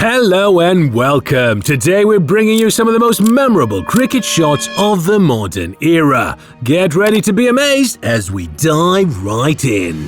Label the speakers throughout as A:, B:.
A: Hello and welcome. Today we're bringing you some of the most memorable cricket shots of the modern era. Get ready to be amazed as we dive right in.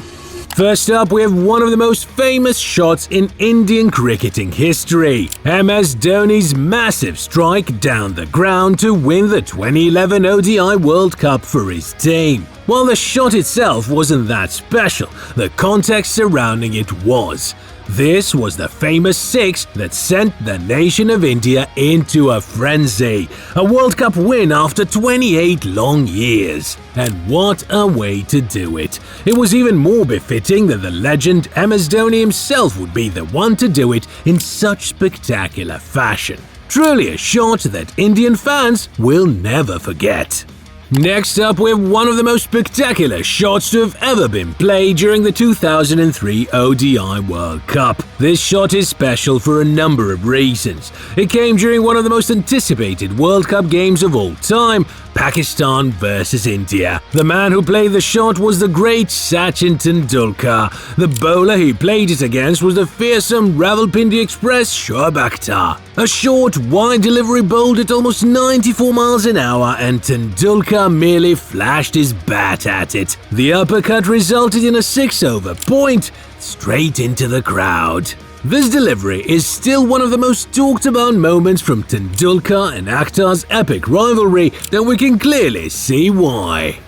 A: First up, we have one of the most famous shots in Indian cricketing history. MS Dhoni's massive strike down the ground to win the 2011 ODI World Cup for his team. While the shot itself wasn't that special, the context surrounding it was. This was the famous six that sent the nation of India into a frenzy. A World Cup win after 28 long years. And what a way to do it. It was even more befitting that the legend MS Dhoni himself would be the one to do it in such spectacular fashion. Truly a shot that Indian fans will never forget. Next up, we have one of the most spectacular shots to have ever been played during the 2003 ODI World Cup. This shot is special for a number of reasons. It came during one of the most anticipated World Cup games of all time, Pakistan vs India. The man who played the shot was the great Sachin Tendulkar. The bowler he played it against was the fearsome Rawalpindi Express Shoaib Akhtar. A short, wide delivery bowled at almost 94 miles an hour, and Tendulkar merely flashed his bat at it. The uppercut resulted in a 6-over point straight into the crowd. This delivery is still one of the most talked about moments from Tendulkar and Akhtar's epic rivalry, and we can clearly see why.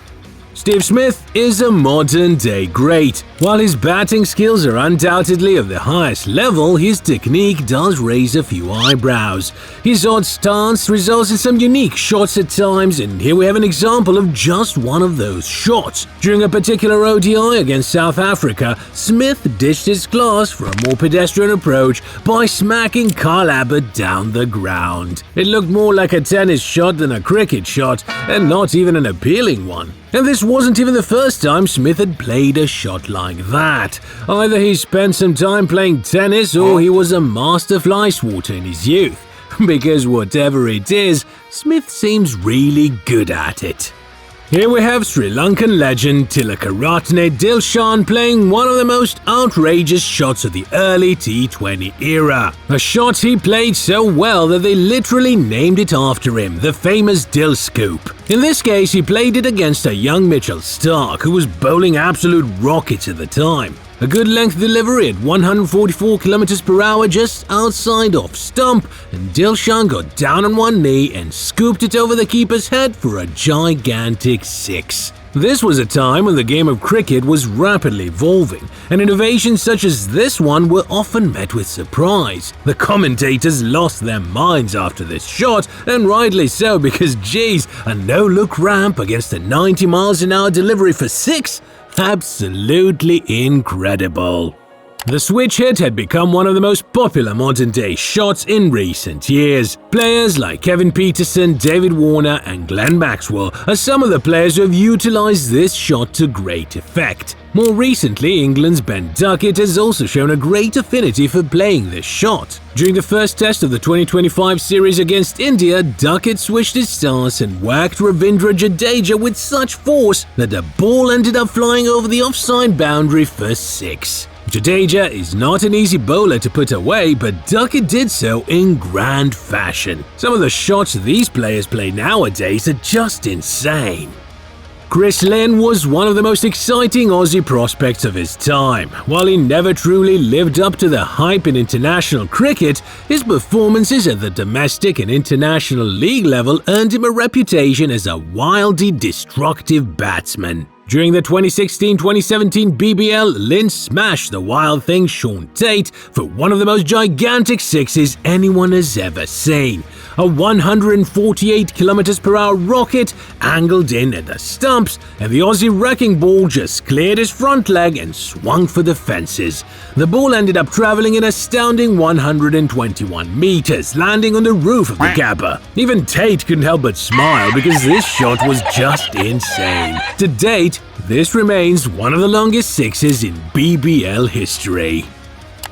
A: Steve Smith is a modern-day great. While his batting skills are undoubtedly of the highest level, his technique does raise a few eyebrows. His odd stance results in some unique shots at times, and here we have an example of just one of those shots. During a particular ODI against South Africa, Smith dished his class for a more pedestrian approach by smacking Kyle Abbott down the ground. It looked more like a tennis shot than a cricket shot, and not even an appealing one. And this wasn't even the first time Smith had played a shot like that. Either he spent some time playing tennis or he was a master fly swatter in his youth. Because whatever it is, Smith seems really good at it. Here we have Sri Lankan legend Tilakaratne Dilshan playing one of the most outrageous shots of the early T20 era. A shot he played so well that they literally named it after him, the famous Dill Scoop. In this case, he played it against a young Mitchell Starc who was bowling absolute rockets at the time. A good length delivery at 144 km/h just outside off stump, and Dilshan got down on one knee and scooped it over the keeper's head for a gigantic six. This was a time when the game of cricket was rapidly evolving, and innovations such as this one were often met with surprise. The commentators lost their minds after this shot, and rightly so, because geez, a no-look ramp against a 90 miles an hour delivery for six? Absolutely incredible. The switch hit had become one of the most popular modern-day shots in recent years. Players like Kevin Peterson, David Warner, and Glenn Maxwell are some of the players who have utilized this shot to great effect. More recently, England's Ben Duckett has also shown a great affinity for playing this shot. During the first test of the 2025 series against India, Duckett switched his stance and whacked Ravindra Jadeja with such force that the ball ended up flying over the offside boundary for six. Jadeja is not an easy bowler to put away, but Duckett did so in grand fashion. Some of the shots these players play nowadays are just insane. Chris Lynn was one of the most exciting Aussie prospects of his time. While he never truly lived up to the hype in international cricket, his performances at the domestic and international league level earned him a reputation as a wildly destructive batsman. During the 2016-2017 BBL, Lynn smashed the wild thing Sean Tate for one of the most gigantic sixes anyone has ever seen. A 148 km/h rocket angled in at the stumps, and the Aussie wrecking ball just cleared his front leg and swung for the fences. The ball ended up traveling an astounding 121 meters, landing on the roof of the Gabba. Even Tate couldn't help but smile because this shot was just insane. To date, this remains one of the longest sixes in BBL history.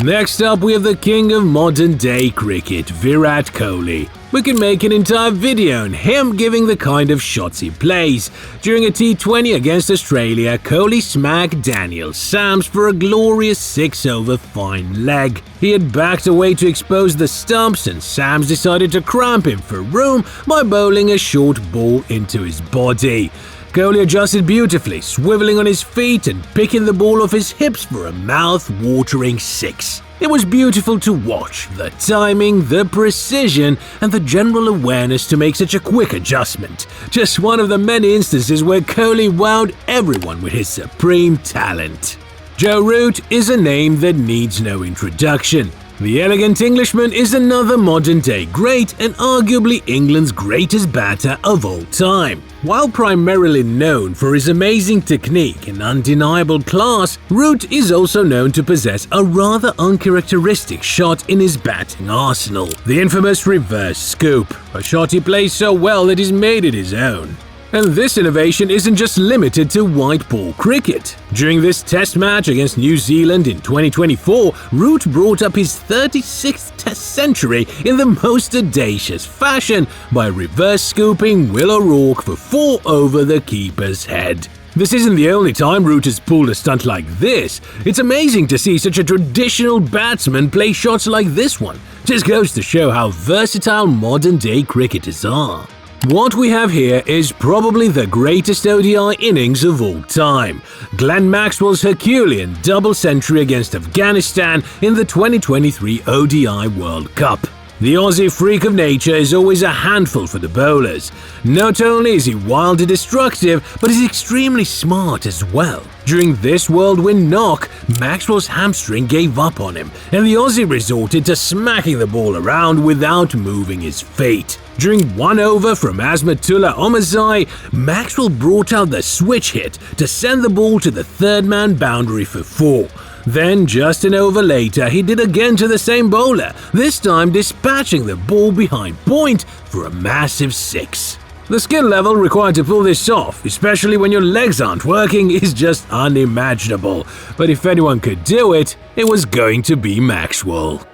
A: Next up, we have the king of modern-day cricket, Virat Kohli. We can make an entire video on him giving the kind of shots he plays. During a T20 against Australia, Kohli smacked Daniel Sams for a glorious 6-over fine leg. He had backed away to expose the stumps and Sams decided to cramp him for room by bowling a short ball into his body. Kohli adjusted beautifully, swiveling on his feet and picking the ball off his hips for a mouth-watering 6. It was beautiful to watch, the timing, the precision, and the general awareness to make such a quick adjustment. Just one of the many instances where Kohli wowed everyone with his supreme talent. Joe Root is a name that needs no introduction. The elegant Englishman is another modern-day great and arguably England's greatest batter of all time. While primarily known for his amazing technique and undeniable class, Root is also known to possess a rather uncharacteristic shot in his batting arsenal, the infamous reverse scoop, a shot he plays so well that he's made it his own. And this innovation isn't just limited to white ball cricket. During this test match against New Zealand in 2024, Root brought up his 36th test century in the most audacious fashion by reverse scooping Will O'Rourke for 4 over the keeper's head. This isn't the only time Root has pulled a stunt like this. It's amazing to see such a traditional batsman play shots like this one. Just goes to show how versatile modern-day cricketers are. What we have here is probably the greatest ODI innings of all time. Glenn Maxwell's Herculean double century against Afghanistan in the 2023 ODI World Cup. The Aussie freak of nature is always a handful for the bowlers. Not only is he wildly destructive, but he's extremely smart as well. During this whirlwind knock, Maxwell's hamstring gave up on him, and the Aussie resorted to smacking the ball around without moving his feet. During one over from Azmatullah Omarzai, Maxwell brought out the switch hit to send the ball to the third-man boundary for 4. Then, just an over later, he did again to the same bowler, this time dispatching the ball behind point for a massive 6. The skill level required to pull this off, especially when your legs aren't working, is just unimaginable. But if anyone could do it, it was going to be Maxwell.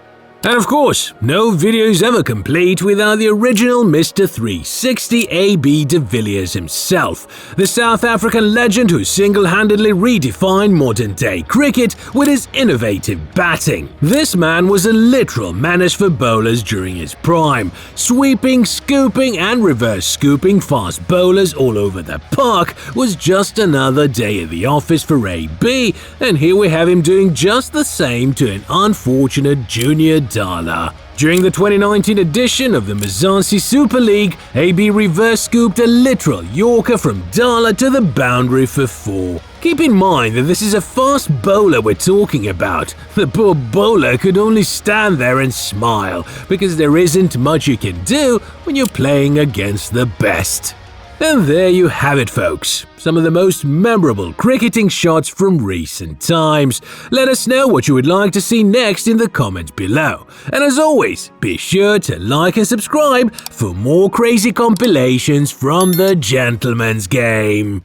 A: And of course, no video is ever complete without the original Mr. 360 AB de Villiers himself, the South African legend who single-handedly redefined modern-day cricket with his innovative batting. This man was a literal menace for bowlers during his prime, sweeping, scooping and reverse scooping fast bowlers all over the park was just another day at the office for AB, and here we have him doing just the same to an unfortunate junior Dala. During the 2019 edition of the Mzansi Super League, AB reverse scooped a literal Yorker from Dala to the boundary for 4. Keep in mind that this is a fast bowler we're talking about. The poor bowler could only stand there and smile, because there isn't much you can do when you're playing against the best. And there you have it, folks. Some of the most memorable cricketing shots from recent times. Let us know what you would like to see next in the comments below. And as always, be sure to like and subscribe for more crazy compilations from the gentleman's game.